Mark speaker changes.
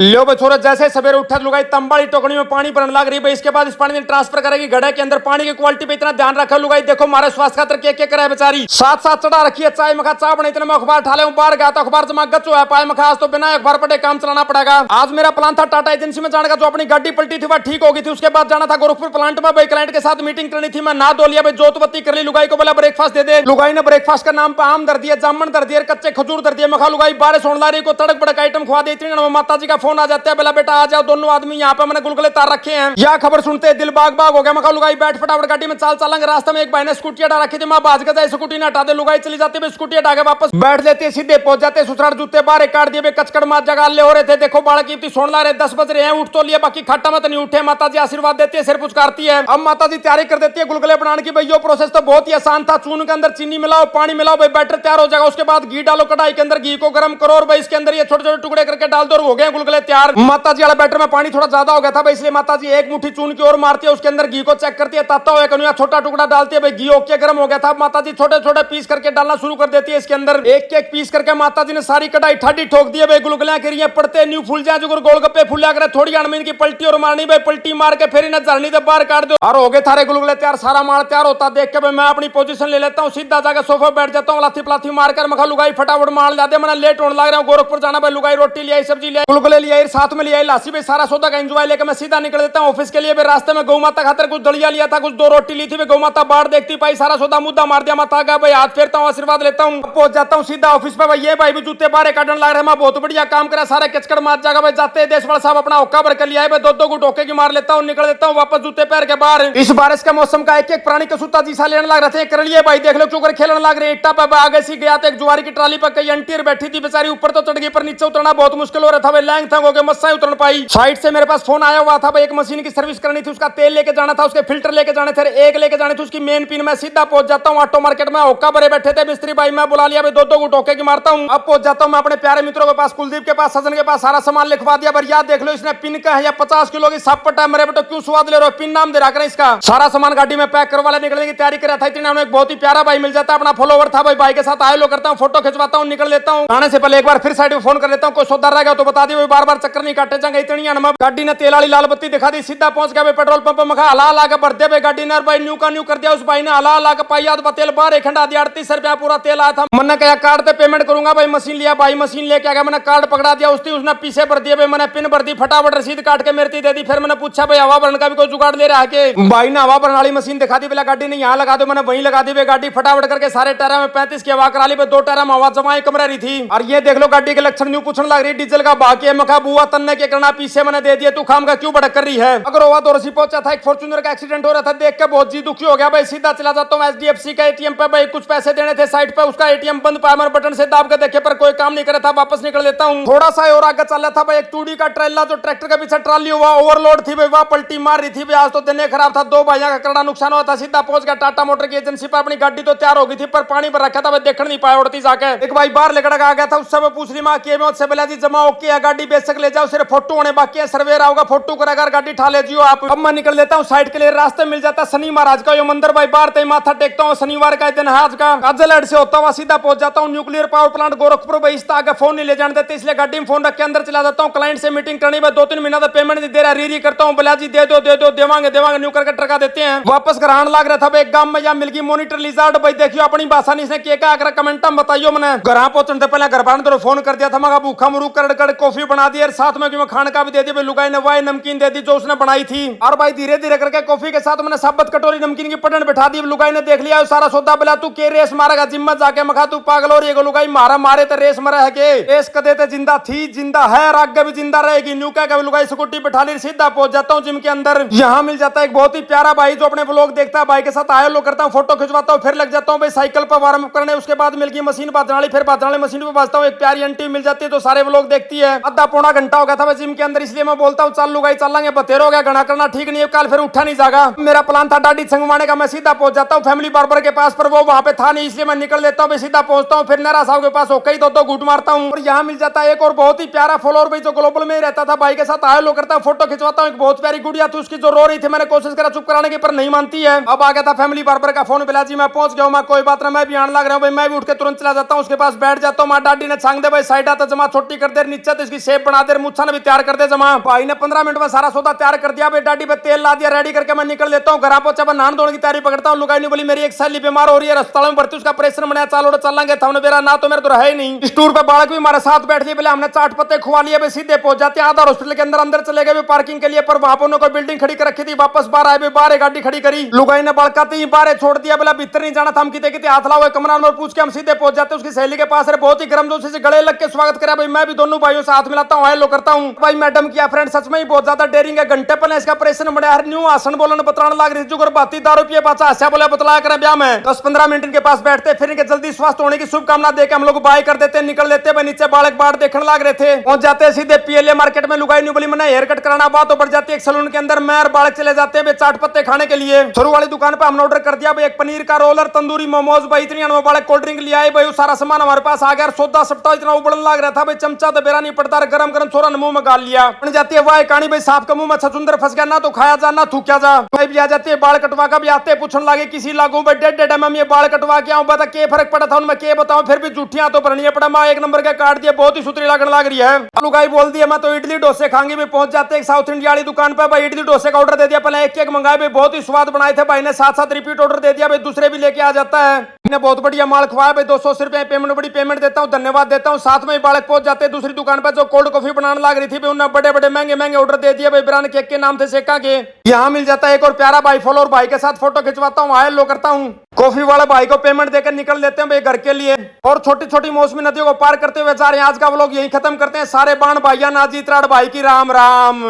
Speaker 1: लो बछोरा जैसे सवेरे उठा लुगाई तंबाड़ी टोकनी में पानी भरने लग रही है। इसके बाद इस पानी में ट्रांसफर करेगी घड़े के अंदर। पानी की क्वालिटी पे इतना ध्यान रखा लुगाई, देखो हमारे स्वास्थ्य खातर क्या करा है बेचारी। साथ साथ चढ़ा रखी है चाय मखा चाय बने इतने में अखबार ठाले बाहर गया तो अखबार जमा गचो है पाए मखा। आज तो बिना अखबार पढ़े काम चलाना पड़ेगा। आज मेरा प्लान था टाटा एजेंसी में जाने का, जो अपनी गाड़ी पलटी थी वह ठीक होगी थी। उसके बाद जाना था गोरखपुर प्लांट में, भाई क्लाइंट के साथ मीटिंग करनी थी। मैं ना धो लिया भाई, जोतबत्ती कर ली। लुगाई को बोला ब्रेकफास्ट दे दे। लुगाई ने ब्रेकफास्ट का नाम पे आम दर दिया, जामुन दर दिया, कच्चे खजूर दर दिया। मखा लुगाई बारिश होने लगी को तड़क बड़क आइटम खुआ देती। माता जी का फोन आ जाता है, बोला बेटा आ जाओ दोनों आदमी यहाँ पे मैंने गुलगुले तार रखे हैं। यह खबर सुनते दिल बाग बाग हो गया। मखा लुगाई बैठ फटाफट गाड़ी में चाल चलेंगे। रास्ते में एक भाई ने स्कूटी हटा रखी थी, मां बाज गए स्कूटी ने हटा दे। लुगाई चली जाती है, स्कूटी हटा के वापस बैठ लेते, सीधे पहुंच जाते। सुसराट जूते बाहर काट दिए, कचकड़ मार जगह ले हो रहे थे। देखो बाल की सोन ला रहे, 10 बज रहे हैं, उठ तो लिया बाकी खट्टा मत नहीं उठे। माता जी आशीर्वाद देती है, सिर पुचकारती है। अब माता जी तैयारी कर देती है गुलगुले बनाने की। भाई यो प्रोसेस तो बहुत ही आसान था। चून के अंदर चीनी मिलाओ, पानी मिलाओ, भाई बैटर तैयार हो जाएगा। उसके बाद घी डालो कढ़ाई के अंदर, घी को गर्म करो और भाई इसके अंदर ये छोटे छोटे टुकड़े करके डाल दो और हो गए गुलगुले तैयार। माता जी वाला बैटर में पानी थोड़ा ज्यादा हो गया था भाई, इसलिए माता जी एक मुट्ठी चून की ओर मारती है, उसके अंदर घी को चेक करती है ताता हुआ कन्या, छोटा टुकड़ा डालती है। भाई घी ओके गर्म हो गया था। माता जी छोटे छोटे पीस करके डालना शुरू कर देती है इसके अंदर। एक एक पीस करके माता जी ने सारी कढ़ाई ठाडी ठोक दी है। भाई गुलगुलियां करिए पड़ते न्यू फूल जाए, जो गोलगप्पे फूलिया करे थोड़ी अनमीन की पलटी और मारनी। भाई पलटी मार के फिर इन्हें झरनी से बाहर काट दो और हो गए थारे गुलगुले तैयार। सारा माल तैयार होता देख के भाई मैं अपनी पोजीशन ले लेता हूँ, सीधा जाकर सोफे बैठ जाता हूँ, लाथी पलाथी मारकर। मखा लुगाई फटाफट माल ला दे, मैंने लेट होने लग रहा हूँ। गोरखपुर जाना भाई, लुगाई रोटी लिया, सब्जी लिया, गुलगुले लिया, साथ में लिया लासी। भाई सारा सौदा का एंजॉय लेकर मैं सीधा निकल देता हूँ ऑफिस के लिए। रास्ते में गौ माता खातर कुछ दलिया लिया था, कुछ 2 रोटी ली थी। गौ माता बाहर देखती पाई, सारा सौदा मुद्दा मार दिया। माता का भाई हाथ फेरता हूँ, आशीर्वाद लेता हूँ, पहुंच जाता हूँ सीधा ऑफिस पे। भाई ये भाई भी जूते बाहर काटने लग रहे हैं। बहुत बढ़िया काम करा, सारे कचकड़ मार जाएगा। भाई जाते देशवाल साहब अपना हुक्का भर कर लिया है। भाई 2-2 गुट होके की मार लेता हूँ, निकल देता हूँ वापस जूते पैर के बाहर। इस बारिश के मौसम का एक एक प्राणी कसूता जीसा लेने लग रहे थे। कर लिए भाई देख लो चुकर खेलने लग रहे। इट्टा पे आगे सी गया तो एक जुआरी की ट्राली पर कई अंटीर बैठी थी बेचारी, ऊपर तो चढ़ गई पर नीचे उतरना बहुत मुश्किल हो रहा था। भाई लैंग थंग हो गए, मस्सा उतर पाई। साइड से मेरे पास फोन आया हुआ था भाई, एक मशीन की सर्विस करनी थी, उसका तेल लेके जाना था, उसके फिल्टर लेके जाने थे, एक लेके जाने थे उसकी मेन पिन। मैं सीधा पहुंच जाता हूँ ऑटो मार्केट में। होक्का भरे बैठे थे मिस्त्री भाई, मैं बुला लिया भाई 2-2 गुट होके की मारता हूँ। अब पहुंच जाता हूँ मैं अपने प्यारे मित्रों के पास, कुलदीप के पास, सजन के पास। सारा सामान लिखवा दिया। याद देख लो इसने पिन का है या 50 किलो की सापट है। मेरे बेटो क्यों स्वाद ले रहे हो, पिन नाम दे रहा करें इसका। सारा सामान गाड़ी में पैक करवा ले, निकलने की तैयारी कर रहा था। इतने एक बहुत ही प्यारा भाई मिल जाता है, अपना फॉलोवर था भाई, भाई के साथ आए लो करता हूँ, फोटो खिंचवाता हूँ, निकल लेता हूँ। आने से पहले एक बार फिर साइड में फोन कर लेता हूँ, कोई सौदा रह गया तो बता दिए, बार बार चक्कर नहीं काटे जाएंगे। इतनी गाड़ी ने तेल वाली लाल बत्ती दिखा दी, सीधा पहुंच गया पेट्रोल पंप में। हला हला के भर दिया गाड़ी ने, भाई न्यू का न्यू कर दिया। उस भाई ने हला हला के पाई तेल बाहर एक खंडा दिया। 38 रुपया पूरा तेल आया था। मैंने कहा कार्ड पे पेमेंट करूंगा भाई, मशीन लिया भाई, मशीन लेके आ गया। मैंने कार्ड पकड़ा दिया, उसने पीछे भर दिया भाई, मैंने पिन भर दी, फटाफट रसीद काट के मेरे दे दी। फिर मैंने पूछा भाई हवा भरने का भी कोई जुगाड़ ले रहा है के। भाई ने हवा भरने वाली मशीन दिखा दी, बोला गाड़ी नहीं यहाँ लगा दो। मैंने वहीं लगा दी। गाड़ी फटाफट करके सारे टायर में 35 की हवा करा ली। 2 टायर में हवा जमाई कमरा रही थी। और ये देख लो गाड़ी के लक्षण न्यू पूछने लग रही, डीजल का बाकी है। मखा बुआ तन्ने के करना पीछे मैंने दे दिया, तू खाम का क्यों भड़क कर रही है। अगर हुआ तो रसी पहुंचा था, एक फॉर्च्यूनर का एक्सीडेंट हो रहा था, देख के बहुत जी दुखी हो गया भाई। सीधा चला जाता हूँ एचडीएफसी का एटीएम पे। भाई कुछ पैसे देने थे साइड पे, उसका एटीएम बंद पाया। मैंने बटन से दाब के देखे पर कोई काम नहीं करे था, वापस निकल लेता हूँ। थोड़ा सा और आगे चल रहा था भाई, एक टूडी का ट्रेला जो ट्रैक्टर के पीछे ट्राली हुआ ओवरलोड थी भाई, वह पलटी मार रही थी भाई। आज तो दिन खराब था, 2 भाइयों का करड़ा नुकसान हुआ था। सीधा पहुंच गया टाटा मोटर की एजेंसी पर। अपनी गाड़ी तो तैयार हो गई थी पर पानी पर रखा था भाई, देख नहीं पाया उड़ती जाके। एक भाई बाहर लेकर आ गया था, उससे मैं पूछ रही माँ के मुझसे बोला जी जमा ओके है, गाड़ी बेचक ले जाओ, सिर्फ फोटो होने बाकी है, सर्वेर आओगा फोटो करेगा, गाड़ी ठा ले जियो आप। अब मैं निकल लेता हूँ साइड के लिए। रास्ते मिल जाता शनि महाराज का यो मंदिर भाई, बाहर तय माथा टेकता हूँ। शनिवार का दिन है आज का, काजलहट से होता हुआ सीधा पहुंच जाता हूँ न्यूक्लियर पावर प्लांट गोरखपुर भाई। इस आगे फोन नहीं ले जाने देते, इसलिए गाड़ी में फोन रख के अंदर चला जाता हूँ। क्लाइंट से मीटिंग करनी भाई, 2-3 महीना पेमेंट नहीं दे रहा, री करता हूँ, बोला जी दे दो देवांगे न्यू करके टरका देते हैं। वापस घर आने लग रहा था भाई, एक गांव में या मिलगी मॉनिटर लिजार्ड भाई, देखियो अपनी भाषा नहीं इसने क्या अगर कमेंट में बताइयो। मैंने घर पहुंचने से पहले घर बार फोन कर दिया था, मैं भूखा मुरूख कर कॉफी बना दी और साथ में खाने का भी दे दी। लुगाई ने वाई नमकीन दे दी जो उसने बनाई थी। और भाई धीरे धीरे करके कॉफी के साथ मैंने साबत कटोरी नमकीन की पटन बैठा दी। लुगाई ने देख लिया सारा सौदा, बोला तू के रेस मारेगा जिम में जाके। मखा तू पागल हो रही है। लुगाई मारे तो रेस मरा है के, रेस कदे तो जिंदा थी, जिंदा है, आगे भी जिंदा रहेगी। न्यू का लुगाई स्कूटी बैठा ली, सीधा पहुंच जाता हूँ जिम के अंदर। यहाँ मिल जाता है एक बहुत ही प्यारा भाई जो अपने ब्लॉग देखता है, भाई के साथ आयो लो करता हूँ, फोटो खिंचवाता हूँ, फिर लग जाता हूँ भाई साइकिल पर वार्म अप करने। उसके बाद मिलगी मशीन बाजनाली, फिर बाजनाली मशीन पे बाजता हूँ। एक प्यारी आंटी मिल जाती है जो सारे व्लॉग देखती है। आधा पौना घंटा हो गया था जिम के अंदर, इसलिए मैं बोलता हूँ चल लुगाई चलेंगे, बतेरो हो गया, घना करना ठीक नहीं है, कल फिर उठा नहीं जाएगा। मेरा प्लान था डाडी छंगवाने का, मैं सीधा पहुंच जाता हूँ फैमिली बार्बर के पास, पर वो वहां पे था नहीं, इसलिए मैं निकल लेता हूँ, सीधा पहुंचता हूँ। फिर नरा साहब के पास होकर 2-2 घूट मारता हूँ। और यहाँ मिल जाता है एक और बहुत ही प्यारा फॉलोअर भाई जो ग्लोबल में रहता था, भाई के साथ आया लो करता, फोटो खिंचवाता हूँ। एक बहुत प्यारी गुड़िया थी उसकी जो रो रही थी, मैंने कोशिश करा चुप कराने की पर नहीं मानती है। अब आ गया था फैमिली बार्बर का फोन, बिला जी मैं पहुंच गया हूँ, मैं कोई बात ना, मैं भी आने लग रहा हूँ भाई। मैं भी उठ के तुरंत चला जाता हूँ उसके पास, बैठ जाता हूँ। माँ डाडी ने छांग दे भाई साइड आता जमा छोटी कर दे नीचे, तो इसकी शेप बना दे, मुच्छा ने भी तैयार कर दे जमा। भाई ने 15 मिनट में सारा सौदा तैयार कर दिया। भाई डाडी पे तेल ला दिया, रेडी करके मैं निकल लेता हूँ। घर पहुंचा पर नहाने धोने की तैयारी पकड़ता हूँ। लुगाई नहीं बोली मेरी एक सहेली बीमार हो रही है, अस्पताल में भर्ती, उसका ऑपरेशन बनाया, चालो चलेंगे। थाने बेरा ना तो मेरे तो रहा ही नहीं। इस टूर पे बालक भी हमारे साथ बैठ लिए, पहले हमने चाट पत्ते खुआ लिए, सीधे पहुंच जाते हैं आधार हॉस्पिटल के अंदर। अंदर चले गए पार्किंग के लिए, पर वहां पर उन्होंने कोई बिल्डिंग खड़ी कर रखी थी। वापस बाहर आए, बाहर गाड़ी खड़ी करी। लुगाई ने बड़काते ही बाहर छोड़ दिया, बोला भीतर नहीं जाना था। हम किते किते हाथ लाओ कमरा नंबर पूछ के हम सीधे पहुंच जाते उसकी सहेली के पास। बहुत ही गर्मजोशी से गले लग के स्वागत करा। भाई मैं भी दोनों भाइयों से हाथ मिलाता हूँ, हेलो करता हूँ। भाई मैडम किया फ्रेंड सच में ही बहुत ज्यादा डेरिंग है। घंटे पहले इसका ऑपरेशन बना हर न्यू आसन बोलने बताने लग रही थी। बाती दारू पिए पाचा हंसा बोला बतलाया करे ब्याह में। 10-15 मिनट इनके पास बैठते, फिर इनके जल्दी स्वस्थ होने की शुभकामना देकर हम लोग बाय कर देते, निकल लेते। भाई नीचे बालक बाढ़ देखने लग रहे थे। पहुंच जाते सीधे पीएलए मार्केट में। लुगाई नहीं बोली मैंने हेयर कट कराना, बात तो बढ़ जाती है। एक सलून के अंदर मैं और बालक चले जाते हैं चाट पत्ते खाने के लिए। शुरू वाली दुकान पे हमने ऑर्डर कर दिया भाई, एक पनीर का रोलर, तंदूरी मोमोज। भाई इतनी बालक कोल्ड ड्रिंक ले आए। भाई सारा सामान हमारे पास आ गया। सौदा सप्ताह इतना उबड़न लग रहा था भाई, चमचा तो बेरा नहीं पड़ता। गरम गरम छोरा ने मुंह में गाल लिया। बन जाती है वाह कहानी भाई, सांप के मुंह में छछुंदर फंस गया, ना तो खाया जा ना थूक्या जा। भाई भी आ जाती है बाल कटवा का भी आते, पूछने लगे किसी लागू भाई डेढ़ मैं ये बाल कटवा के आऊं, बता के फर्क पड़ा था उनमें, के बताऊं। फिर भी जूठियां तो भरनी पड़ा। मैं एक नंबर का काट दिया, बहुत ही सुथरी लगने लग रही है। लुगाई बोल दिया मैं तो इडली डोसे खाएंगे। भी पहुंच जाते एक साउथ इंडिया वाली दुकान पर। भाई इडली डोसे का ऑर्डर दे दिया, पहले एक एक मंगाए। भाई बहुत ही स्वाद बनाए थे। भाई ने साथ साथ रिपीट ऑर्डर दे दिया। भाई दूसरे भी लेके आ जाता है। इन्हें बहुत बढ़िया माल खवाया। भाई 200 रुपए पेमेंट, बड़ी पेमेंट देता हूँ, धन्यवाद देता हूँ। साथ में बालक पहुंच जाते हैं दूसरी दुकान पर जो कोल्ड कॉफी बनाने लग रही थी। उन्होंने बड़े बड़े महंगे महंगे ऑर्डर दे दिए। भाई ब्रांड केक के नाम से सेका के। यहाँ मिल जाता है एक और प्यारा भाई फॉलो, और भाई के साथ फोटो खिंचवाता हूँ, हेलो करता हूँ। कॉफी वाला भाई को पेमेंट देकर निकल लेते हैं भाई घर के लिए। और छोटी छोटी मौसमी नदियों को पार करते हुए जा रहे हैं। आज का व्लॉग यही खत्म करते हैं। सारे बाण भाइया नाजी त्राड़ भाई की राम राम।